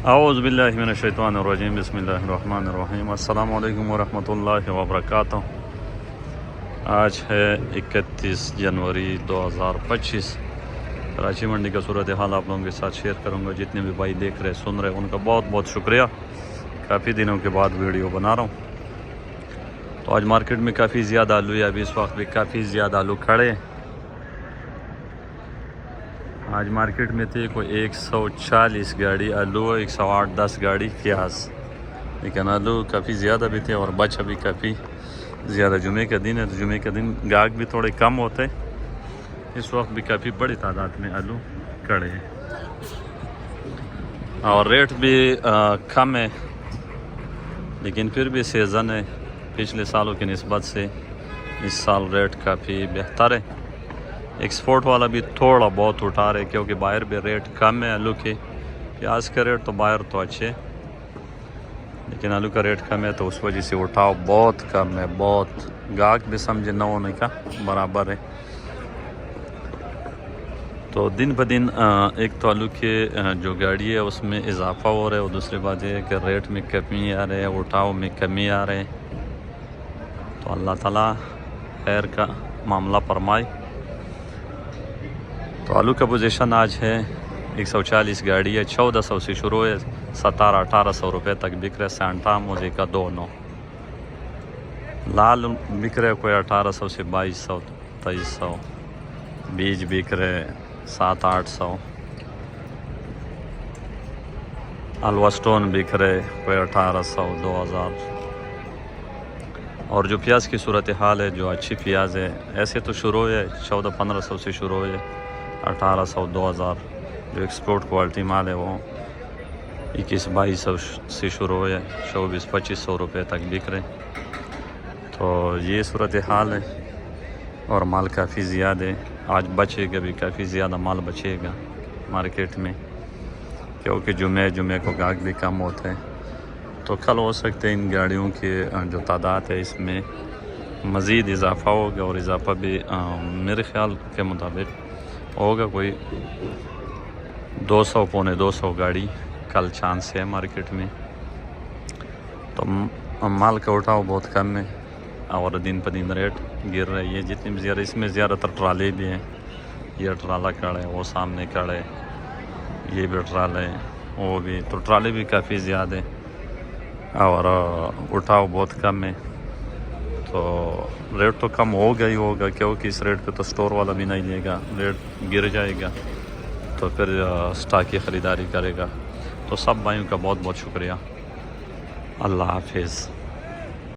اعوذ باللہ من الشیطان الرجیم، بسم اللہ الرحمن الرحیم۔ السلام علیکم ورحمۃ اللہ وبرکاتہ۔ آج ہے 31 جنوری 2025۔ کراچی منڈی کا صورتحال آپ لوگوں کے ساتھ شیئر کروں گا۔ جتنے بھی بھائی دیکھ رہے سن رہے ان کا بہت بہت شکریہ۔ کافی دنوں کے بعد ویڈیو بنا رہا ہوں۔ تو آج مارکیٹ میں کافی زیادہ آلو ہے، ابھی اس وقت بھی کافی زیادہ آلو کھڑے ہیں۔ آج مارکیٹ میں تھے کوئی 140 گاڑی آلو، 108-10 گاڑی پیاز، لیکن آلو کافی زیادہ بھی تھے اور بچا بھی کافی زیادہ۔ جمعے کا دن ہے تو جمعے کا دن گاہک بھی تھوڑے کم ہوتے، اس وقت بھی کافی بڑی تعداد میں آلو کھڑے ہیں اور ریٹ بھی کم ہے، لیکن پھر بھی سیزن ہے، پچھلے سالوں کی نسبت سے اس سال ریٹ کافی بہتر ہے۔ ایکسپورٹ والا بھی تھوڑا بہت اٹھا رہے کیونکہ باہر بھی ریٹ کم ہے آلو کے۔ پیاز کا ریٹ تو باہر تو اچھے، لیکن آلو کا ریٹ کم ہے تو اس وجہ سے اٹھاؤ بہت کم ہے، بہت گاہک بھی سمجھے نہ ہونے کا برابر ہے۔ تو دن بہ دن ایک تو آلو کے جو گاڑی ہے اس میں اضافہ ہو رہا ہے، اور دوسری بات یہ ہے کہ ریٹ میں کمی آ رہے ہے، اٹھاؤ میں کمی آ رہے ہے۔ تو اللہ تعالیٰ خیر کا معاملہ فرمائے۔ تو آلو کا پوزیشن آج ہے 140 گاڑی ہے، 1400 سے شروع ہے، 1700-1800 روپے تک بک رہے۔ سینٹا موزے کا 2-9 لال بک رہے کوئی 1800 سے 2200-2300، بیج بک رہے 700-800، الوا سٹون بک رہے کوئی 1800-2000۔ اور جو پیاز کی صورتحال ہے، جو اچھی پیاز ہے، ایسے تو شروع ہے 1400-1500 سے شروع ہے، 1800-2000۔ جو ایکسپورٹ کوالٹی مال ہے وہ 2100-2200 سے شروع ہے، 2400-2500 روپے تک بک رہے۔ تو یہ صورتحال ہے اور مال کافی زیادہ ہے۔ آج بچے گا بھی، کافی زیادہ مال بچے گا مارکیٹ میں، کیونکہ جمعے کو گاہک بھی کم ہوتے ہیں۔ تو کل ہو سکتے ہیں ان گاڑیوں کی جو تعداد ہے اس میں مزید اضافہ ہوگا، اور اضافہ بھی میرے خیال کے مطابق ہوگا کوئی 200-250 گاڑی کل چانس ہے مارکیٹ میں۔ تو مال کا اٹھاؤ بہت کم ہے اور دن پہ دن ریٹ گر رہی ہے۔ جتنی بھی زیادہ اس میں زیادہ تر ٹرالے بھی ہیں، یہ ٹرالا کھڑے، وہ سامنے کھڑے، یہ بھی ٹرالے، وہ بھی، تو ٹرالے بھی کافی زیادہ ہیں اور اٹھاؤ بہت کم ہے۔ تو ریٹ تو کم ہوگا ہی ہوگا، کیونکہ اس ریٹ پہ تو سٹور والا بھی نہیں لے گا، ریٹ گر جائے گا تو پھر سٹاک کی خریداری کرے گا۔ تو سب بھائیوں کا بہت بہت شکریہ۔ اللہ حافظ۔